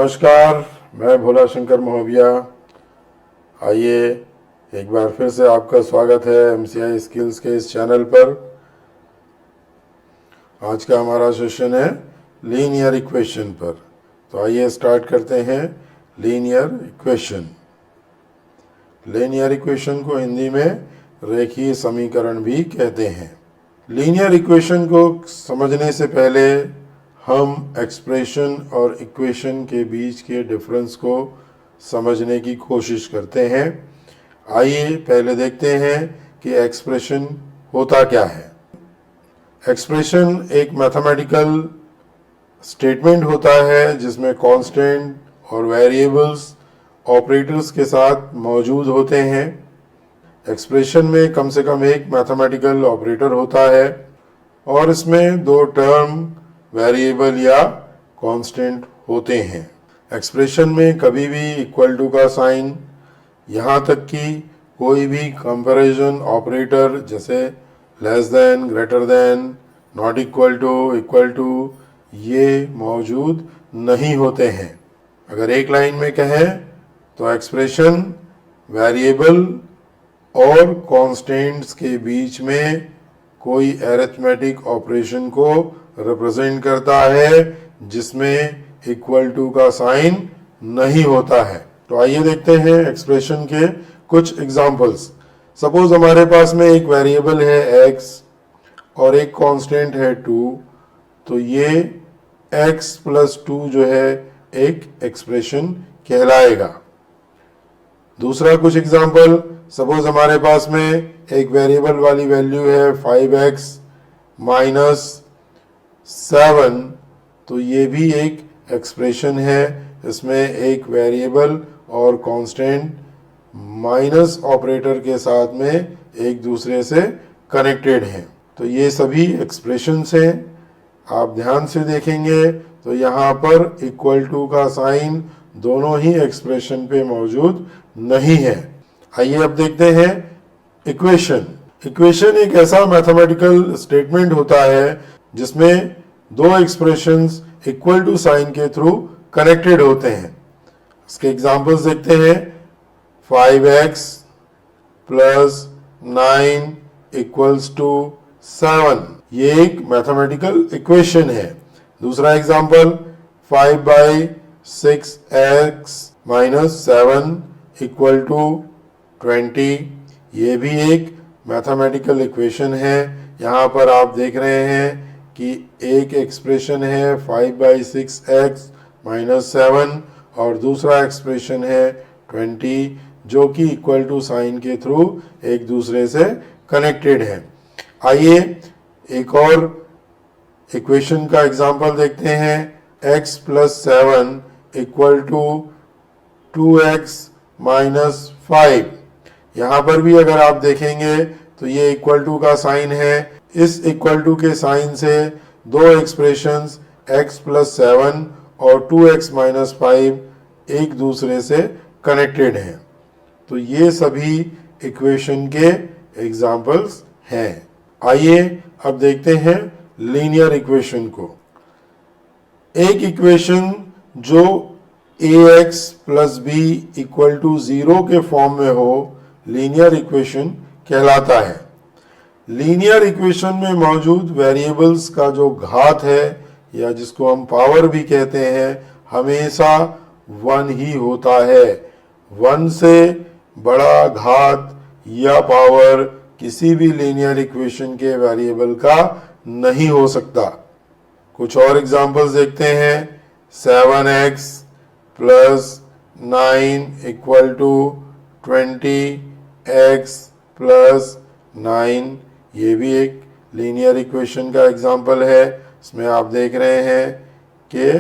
नमस्कार, मैं भोला शंकर महोबिया। आइए एक बार फिर से आपका स्वागत है MCI स्किल्स के इस चैनल पर। आज का हमारा सेशन है लीनियर इक्वेशन पर। तो आइए स्टार्ट करते हैं। लीनियर इक्वेशन, लीनियर इक्वेशन को हिंदी में रेखीय समीकरण भी कहते हैं। लीनियर इक्वेशन को समझने से पहले हम एक्सप्रेशन और इक्वेशन के बीच के डिफरेंस को समझने की कोशिश करते हैं। आइए पहले देखते हैं कि एक्सप्रेशन होता क्या है। एक्सप्रेशन एक मैथमेटिकल स्टेटमेंट होता है जिसमें कांस्टेंट और वेरिएबल्स ऑपरेटर्स के साथ मौजूद होते हैं। एक्सप्रेशन में कम से कम एक मैथमेटिकल ऑपरेटर होता है और इसमें दो टर्म वेरिएबल या कांस्टेंट होते हैं। एक्सप्रेशन में कभी भी इक्वल टू का साइन, यहाँ तक कि कोई भी कंपैरिजन ऑपरेटर जैसे less than, greater than, not equal to, ये मौजूद नहीं होते हैं। अगर एक लाइन में कहें तो एक्सप्रेशन वेरिएबल और कांस्टेंट्स के बीच में कोई अरिथमेटिक ऑपरेशन को रिप्रेजेंट करता है जिसमें इक्वल टू का साइन नहीं होता है। तो आइए देखते हैं एक्सप्रेशन के कुछ एग्जांपल्स। सपोज हमारे पास में एक वेरिएबल है x और एक कांस्टेंट है 2, तो ये x प्लस 2 जो है एक एक्सप्रेशन कहलाएगा। दूसरा कुछ एग्जांपल, सपोज हमारे पास में एक वेरिएबल वाली वैल्यू है 5x माइनस 7, तो ये भी एक एक्सप्रेशन है। इसमें एक वेरिएबल और कांस्टेंट माइनस ऑपरेटर के साथ में एक दूसरे से कनेक्टेड हैं। तो ये सभी एक्सप्रेशंस हैं। आप ध्यान से देखेंगे तो यहाँ पर इक्वल टू का साइन दोनों ही एक्सप्रेशन पे मौजूद नहीं है। आइए अब देखते हैं इक्वेशन। इक्वेशन एक ऐसा मैथमेटिकल स्टेटमेंट होता है जिसमें दो एक्सप्रेशंस इक्वल टू साइन के थ्रू कनेक्टेड होते हैं। इसके एग्जांपल्स देखते हैं। 5x प्लस 9 इक्वल्स टू 7, ये एक मैथमेटिकल इक्वेशन है। दूसरा example 5/6x minus 7 equal to 20, ये भी एक मैथमेटिकल इक्वेशन है। यहाँ पर आप देख रहे हैं कि एक एक्सप्रेशन है 5/6x माइनस 7 और दूसरा एक्सप्रेशन है 20 जो कि इक्वल टू साइन के थ्रू एक दूसरे से कनेक्टेड है। आइए एक और इक्वेशन का एग्जांपल देखते हैं। x plus 7 equal to 2x minus 5। यहाँ पर भी अगर आप देखेंगे तो ये इक्वल टू का साइन है। इस इक्वल टू के साइन से दो एक्सप्रेशंस x प्लस 7 और 2x माइनस 5 एक दूसरे से कनेक्टेड हैं। तो ये सभी इक्वेशन के एग्जाम्पल्स हैं। आइए अब देखते हैं लीनियर इक्वेशन को। एक इक्वेशन जो ax plus b equal to 0 के फॉर्म में हो लीनियर इक्वेशन कहलाता है। लीनियर इक्वेशन में मौजूद वेरिएबल्स का जो घात है या जिसको हम पावर भी कहते हैं हमेशा 1 ही होता है। 1 से बड़ा घात या पावर किसी भी लीनियर इक्वेशन के वेरिएबल का नहीं हो सकता। कुछ और एग्जांपल्स देखते हैं। 7x plus 9 equal to 20x plus 9, ये भी एक लीनियर इक्वेशन का एग्जांपल है। इसमें आप देख रहे हैं कि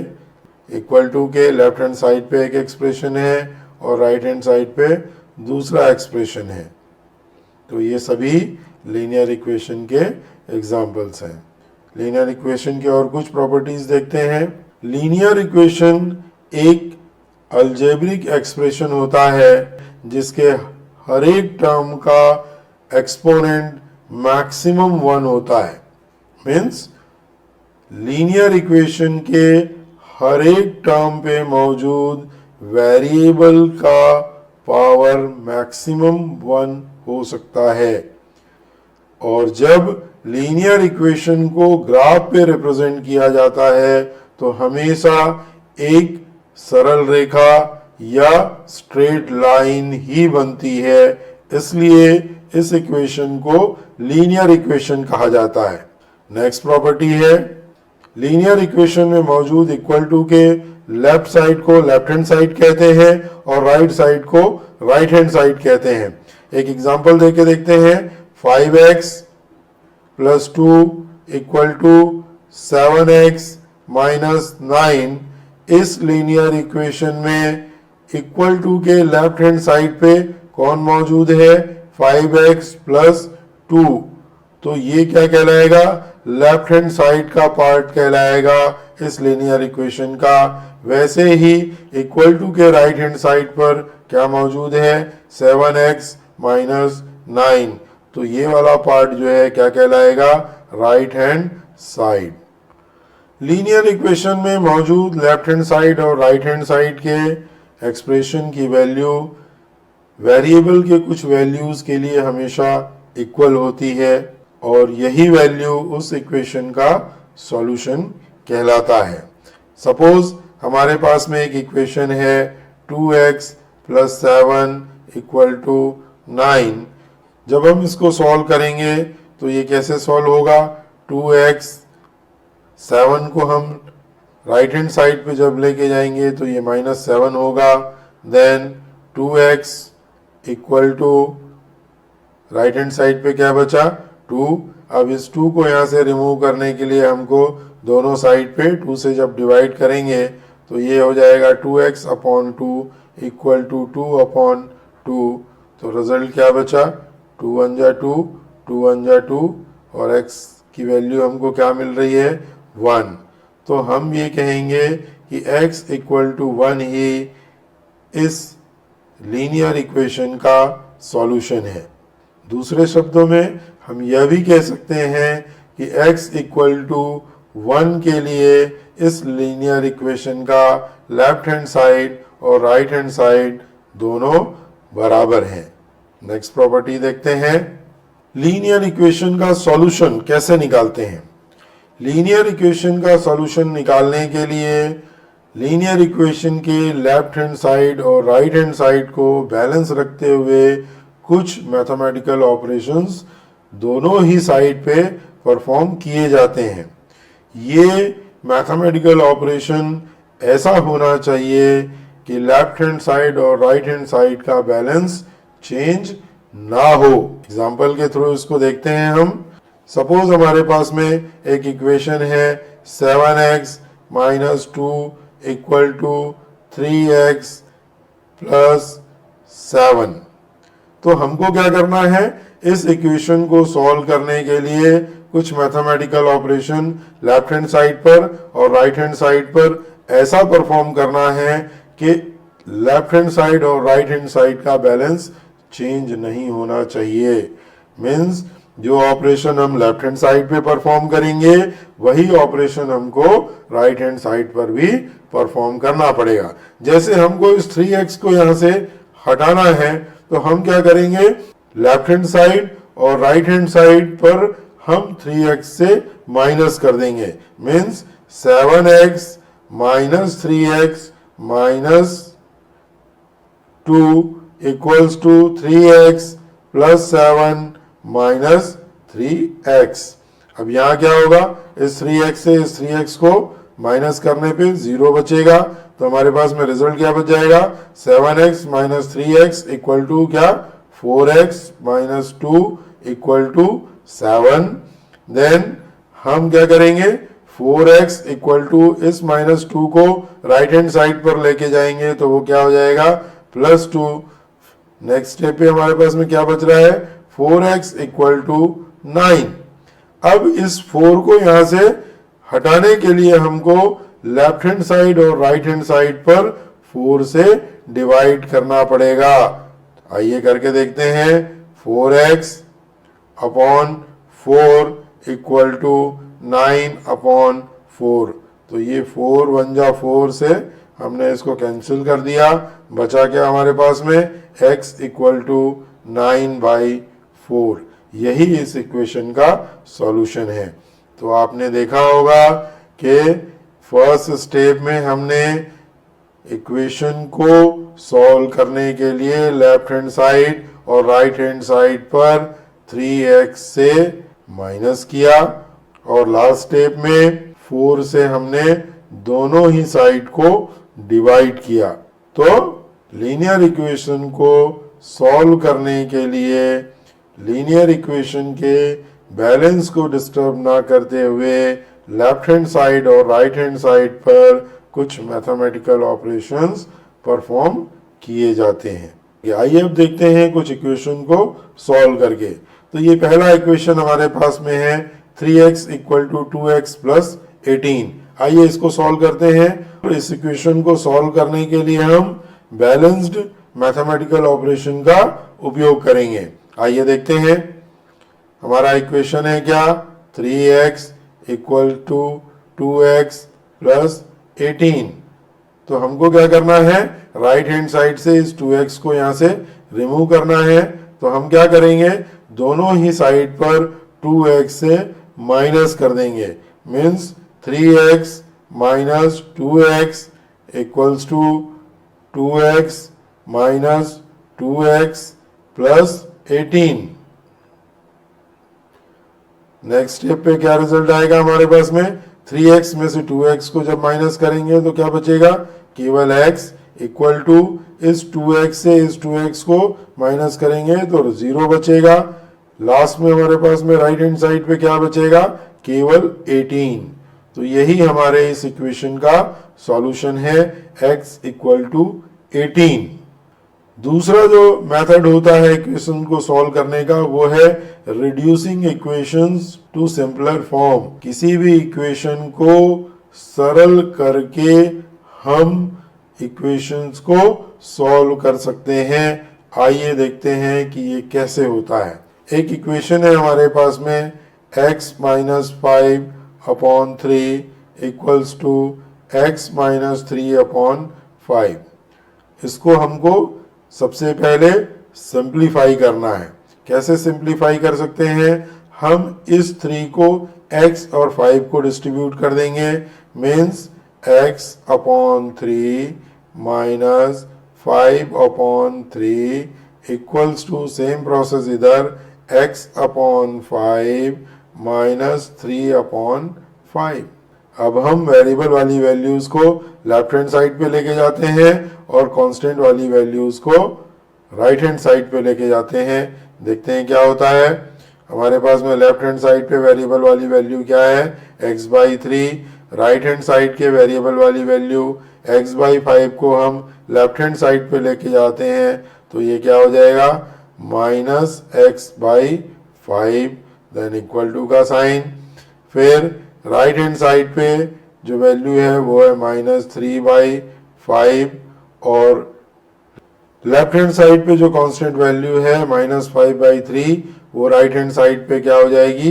इक्वल टू के लेफ्ट हैंड साइड पे एक एक्सप्रेशन है और राइट हैंड साइड पे दूसरा एक्सप्रेशन है। तो ये सभी लीनियर इक्वेशन के एग्जांपल्स हैं। लीनियर इक्वेशन की और कुछ प्रॉपर्टीज देखते हैं। लीनियर इक्वेशन एक अलजेब्रिक एक्सप्रेशन होता है जिसके हर एक टर्म का एक्सपोनेंट मैक्सिमम 1 होता है। मीन्स लीनियर इक्वेशन के हर एक टर्म पे मौजूद वेरिएबल का पावर मैक्सिमम 1 हो सकता है। और जब लीनियर इक्वेशन को ग्राफ पे रिप्रेजेंट किया जाता है तो हमेशा एक सरल रेखा या स्ट्रेट लाइन ही बनती है, इसलिए इस इक्वेशन को लीनियर इक्वेशन कहा जाता है। नेक्स्ट प्रॉपर्टी है, लीनियर इक्वेशन में मौजूद इक्वल टू के लेफ्ट साइड को लेफ्ट हैंड साइड कहते हैं और राइट साइड को राइट हैंड साइड कहते हैं। एक एग्जांपल देके देखते हैं। 5x plus 2 equal to 7x minus 9। इस लीनियर इक्वेशन में इक्वल टू के लेफ्ट हैंड साइड पे कौन मौजूद है? 5x plus 2। तो ये क्या कहलाएगा? लेफ्ट हैंड साइड का पार्ट कहलाएगा इस लीनियर इक्वेशन का। वैसे ही इक्वल टू के राइट हैंड साइड पर क्या मौजूद है? 7x minus 9। तो ये वाला पार्ट जो है क्या कहलाएगा? Right hand side. Linear equation में मौजूद लेफ्ट हैंड साइड और राइट हैंड साइड के एक्सप्रेशन की वैल्यू वेरिएबल के कुछ वैल्यूज के लिए हमेशा इक्वल होती है और यही वैल्यू उस इक्वेशन का सॉल्यूशन कहलाता है। सपोज हमारे पास में एक इक्वेशन है 2x प्लस 7 इक्वल टू 9। जब हम इसको सॉल्व करेंगे तो ये कैसे सॉल्व होगा? 2x, 7 को हम राइट हैंड साइड पे जब लेके जाएंगे तो ये माइनस 7 होगा। Then 2x equal to right hand side पे क्या बचा? 2। अब इस 2 को यहाँ से रिमूव करने के लिए हमको दोनों साइड पे 2 से जब डिवाइड करेंगे तो ये हो जाएगा 2x upon 2 equal to 2 upon 2। तो रिजल्ट क्या बचा? 2 1 जा 2, 2 1 जा 2 और x की वैल्यू हमको क्या मिल रही है? 1। तो हम ये कहेंगे कि x इक्वल टू 1 ही इस लीनियर इक्वेशन का सॉल्यूशन है। दूसरे शब्दों में हम यह भी कह सकते हैं कि x इक्वल टू 1 के लिए इस लीनियर इक्वेशन का लेफ्ट हैंड साइड और राइट हैंड साइड दोनों बराबर हैं। नेक्स्ट प्रॉपर्टी देखते हैं, लीनियर इक्वेशन का सॉल्यूशन कैसे निकालते हैं। लीनियर इक्वेशन का सॉल्यूशन निकालने के लिए लीनियर इक्वेशन के लेफ्ट हैंड साइड और राइट हैंड साइड को बैलेंस रखते हुए कुछ मैथमेटिकल ऑपरेशंस दोनों ही साइड पे परफॉर्म किए जाते हैं। ये मैथमेटिकल ऑपरेशन ऐसा होना चाहिए कि लेफ्ट हैंड साइड और राइट हैंड साइड का बैलेंस चेंज ना हो। एग्जाम्पल के थ्रू इसको देखते हैं हम। सपोज हमारे पास में एक इक्वेशन है 7x minus 2 equal to 3x plus 7। तो हमको क्या करना है? इस इक्वेशन को सॉल्व करने के लिए कुछ mathematical operation left hand side पर और राइट हैंड साइड पर ऐसा परफॉर्म करना है कि लेफ्ट हैंड साइड और राइट हैंड साइड का बैलेंस चेंज नहीं होना चाहिए। मीन्स जो ऑपरेशन हम लेफ्ट हैंड साइड पे परफॉर्म करेंगे वही ऑपरेशन हमको राइट हैंड साइड पर भी परफॉर्म करना पड़ेगा। जैसे हमको इस 3x को यहाँ से हटाना है तो हम क्या करेंगे? लेफ्ट हैंड साइड और राइट हैंड साइड पर हम 3x से माइनस कर देंगे। Means 7x minus 3x minus 2 equals to 3x plus 7 minus 3x। अब यहाँ क्या होगा? इस 3x से इस 3x को माइनस करने पे 0 बचेगा तो हमारे पास में रिजल्ट क्या बच जाएगा? 7x minus 3x equal to क्या? 4x minus 2 equal to 7। Then हम क्या करेंगे? 4x इक्वल टू इस माइनस 2 को राइट हैंड साइड पर लेके जाएंगे तो वो क्या हो जाएगा? प्लस 2। नेक्स्ट स्टेप पे हमारे पास में क्या बच रहा है? 4x equal to 9। अब इस 4 को यहां से हटाने के लिए हमको लेफ्ट हैंड साइड और राइट हैंड साइड पर 4 से डिवाइड करना पड़ेगा। आइए करके देखते हैं। 4x upon 4 equal to 9 upon 4। तो ये 4 1 जा 4 से हमने इसको कैंसिल कर दिया, बचा क्या हमारे पास में x इक्वल टू 9/4। यही इस इक्वेशन का सॉल्यूशन है। तो आपने देखा होगा कि फर्स्ट स्टेप में हमने इक्वेशन को सॉल्व करने के लिए लेफ्ट हैंड साइड और राइट हैंड साइड पर 3x से माइनस किया, और लास्ट स्टेप में 4 से हमने दोनों ही साइड को डिवाइड किया। तो लीनियर इक्वेशन को सॉल्व करने के लिए लीनियर इक्वेशन के बैलेंस को डिस्टर्ब ना करते हुए लेफ्ट हैंड साइड और राइट हैंड साइड पर कुछ मैथमेटिकल ऑपरेशंस परफॉर्म किए जाते हैं। आइए अब देखते हैं कुछ इक्वेशन को सॉल्व करके। तो ये पहला इक्वेशन हमारे पास में है 3x equal to 2x plus 18। आइए इसको सॉल्व करते हैं। और इस इक्वेशन को सॉल्व करने के लिए हम बैलेंस्ड मैथमेटिकल ऑपरेशन का उपयोग करेंगे। आइए देखते हैं हमारा इक्वेशन है क्या, 3x equal to 2x plus 18। तो हमको क्या करना है, राइट हैंड साइड से इस 2x को यहाँ से रिमूव करना है। तो हम क्या करेंगे, दोनों ही साइड पर 2x से माइनस कर देंगे, means 3x minus 2x equals to 2x minus 2x plus 18। Next step पे क्या रिजल्ट आएगा हमारे पास में, 3x में से 2x को जब माइनस करेंगे तो क्या बचेगा, केवल x इक्वल टू इस 2x से इस 2x को माइनस करेंगे तो 0 बचेगा। लास्ट में हमारे पास में राइट हैंड साइड पे क्या बचेगा, केवल 18। तो यही हमारे इस इक्वेशन का सॉल्यूशन है, x इक्वल टू 18। दूसरा जो मेथड होता है इक्वेशन को सॉल्व करने का, वो है reducing equations to simpler form. किसी भी इक्वेशन को सरल करके हम इक्वेशंस को सॉल्व कर सकते हैं। आइए देखते हैं कि ये कैसे होता है। एक इक्वेशन है हमारे पास में x minus 5/3 equals to x minus 3/5। इसको हमको सबसे पहले सिंप्लीफाई करना है। कैसे सिंप्लीफाई कर सकते हैं, हम इस 3 को x और 5 को डिस्ट्रीब्यूट कर देंगे, means x/3 minus 5/3 equals to same process इधर x/5 माइनस 3/5। अब हम वेरिएबल वाली वैल्यूज को लेफ्ट हैंड साइड पे लेके जाते हैं और कांस्टेंट वाली वैल्यूज को राइट हैंड साइड पे लेके जाते हैं। देखते हैं क्या होता है। हमारे पास में लेफ्ट हैंड साइड पे वेरिएबल वाली वैल्यू क्या है, x/3। राइट हैंड साइड के वेरिएबल वाली वैल्यू x/5 को हम लेफ्ट हैंड साइड पे लेके जाते हैं, तो ये क्या हो जाएगा, minus x/5 then equal to का साइन। फिर राइट हैंड साइड पे जो वैल्यू है वो है -3/5 और लेफ्ट हैंड साइड पे जो कांस्टेंट वैल्यू है -5/3 वो राइट हैंड साइड पे क्या हो जाएगी,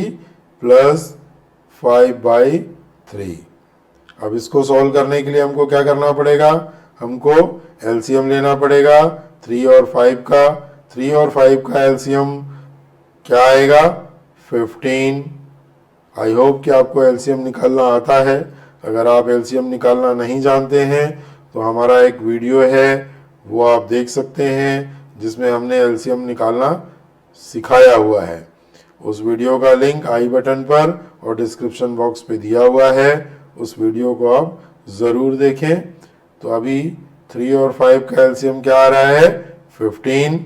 +5/3। अब इसको सॉल्व करने के लिए हमको क्या करना पड़ेगा, हमको एलसीएम लेना पड़ेगा 3 और 5 का। 3 और 5 का एलसीएम क्या आएगा, 15। आई होप कि आपको एलसीएम निकालना आता है। अगर आप एलसीएम निकालना नहीं जानते हैं तो हमारा एक वीडियो है वो आप देख सकते हैं, जिसमें हमने एलसीएम निकालना सिखाया हुआ है। उस वीडियो का लिंक आई बटन पर और डिस्क्रिप्शन बॉक्स पे दिया हुआ है, उस वीडियो को आप ज़रूर देखें। तो अभी 3 और 5 का एलसीएम क्या आ रहा है, 15।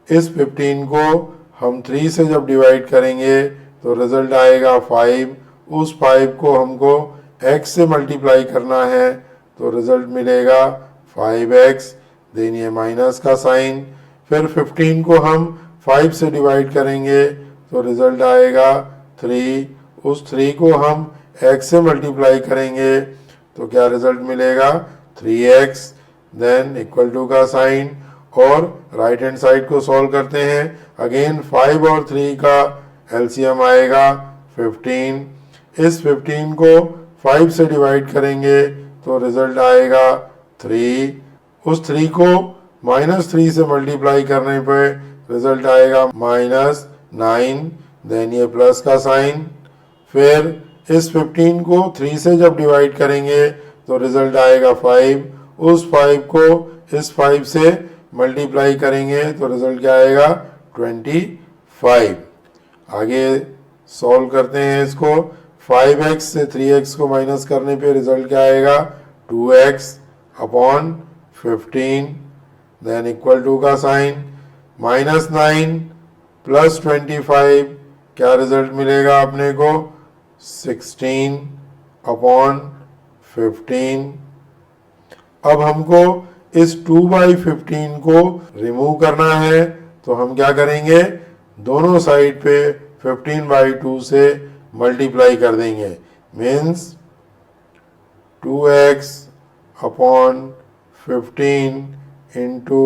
इस 15 को हम 3 से जब डिवाइड करेंगे तो रिजल्ट आएगा 5। उस 5 को हमको x से मल्टीप्लाई करना है तो रिजल्ट मिलेगा 5x, देन ये माइनस का साइन। फिर 15 को हम 5 से डिवाइड करेंगे तो रिजल्ट आएगा 3। उस 3 को हम x से मल्टीप्लाई करेंगे तो क्या रिजल्ट मिलेगा, 3x, देन इक्वल टू का साइन। और राइट हैंड साइड को सॉल्व करते हैं। अगेन 5 और 3 का एलसीएम आएगा 15। इस 15 को 5 से डिवाइड करेंगे तो रिजल्ट आएगा 3। उस 3 को -3 से मल्टीप्लाई करने पे रिजल्ट आएगा -9। देन ये प्लस का साइन। फिर इस 15 को 3 से जब डिवाइड करेंगे तो रिजल्ट आएगा 5। उस 5 को इस 5 से मल्टीप्लाई करेंगे तो रिजल्ट क्या आएगा 25। आगे सॉल्व करते हैं इसको। 5x से 3x को माइनस करने पे रिजल्ट क्या आएगा 2x upon 15। Then equal to का साइन। -9 प्लस 25 क्या रिजल्ट मिलेगा अपने को 16 अपॉन 15। अब हमको इस 2/15 को रिमूव करना है तो हम क्या करेंगे, दोनों साइड पे 15/2 से मल्टीप्लाई कर देंगे। Means 2x upon 15 into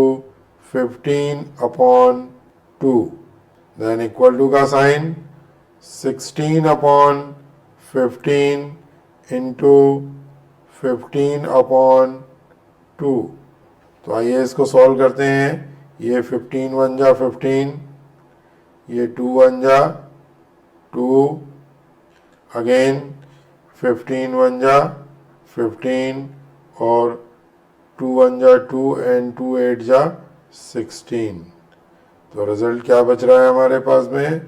15 upon 2 then equal to का साइन 16 अपॉन 15 इंटू 15 अपॉन 2। तो आइए इसको सॉल्व करते हैं। ये 15 1 जा 15, ये 2 1 जा 2, अगेन 15 1 जा 15 और 2 1 जा 2 एंड 2 8 जा 16। तो रिजल्ट क्या बच रहा है हमारे पास में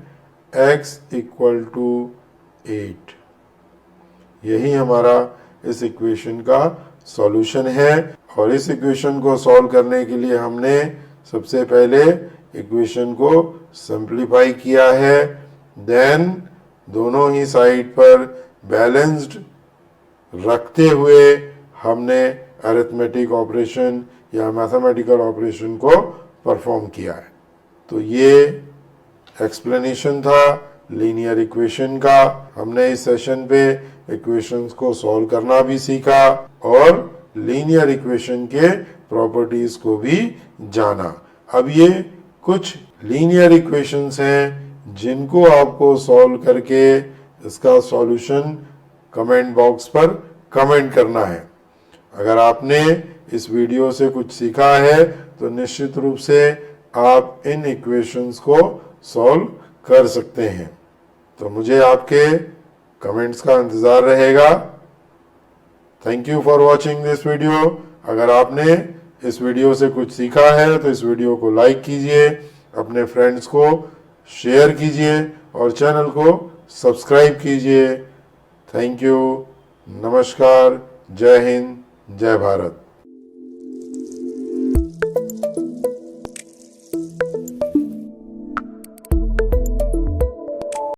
x इक्वल टू 8। यही हमारा इस इक्वेशन का सॉल्यूशन है। और इस इक्वेशन को सॉल्व करने के लिए हमने सबसे पहले इक्वेशन को सिंप्लीफाई किया है। देन दोनों ही साइड पर बैलेंस्ड रखते हुए हमने अरिथमेटिक ऑपरेशन या मैथमेटिकल ऑपरेशन को परफॉर्म किया है। तो ये एक्सप्लेनेशन था लीनियर इक्वेशन का। हमने इस सेशन पे इक्वेशंस को सॉल्व करना भी सीखा और लीनियर इक्वेशन के प्रॉपर्टीज को भी जाना। अब ये कुछ लीनियर इक्वेशंस हैं जिनको आपको सॉल्व करके इसका सॉल्यूशन कमेंट बॉक्स पर कमेंट करना है। अगर आपने इस वीडियो से कुछ सीखा है तो निश्चित रूप से आप इन इक्वेशंस को सॉल्व कर सकते हैं। तो मुझे आपके कमेंट्स का इंतज़ार रहेगा। Thank you for watching this video. अगर आपने इस वीडियो से कुछ सीखा है तो इस वीडियो को लाइक कीजिए, अपने फ्रेंड्स को शेयर कीजिए और चैनल को सब्सक्राइब कीजिए। थैंक यू, नमस्कार, जय हिंद, जय भारत।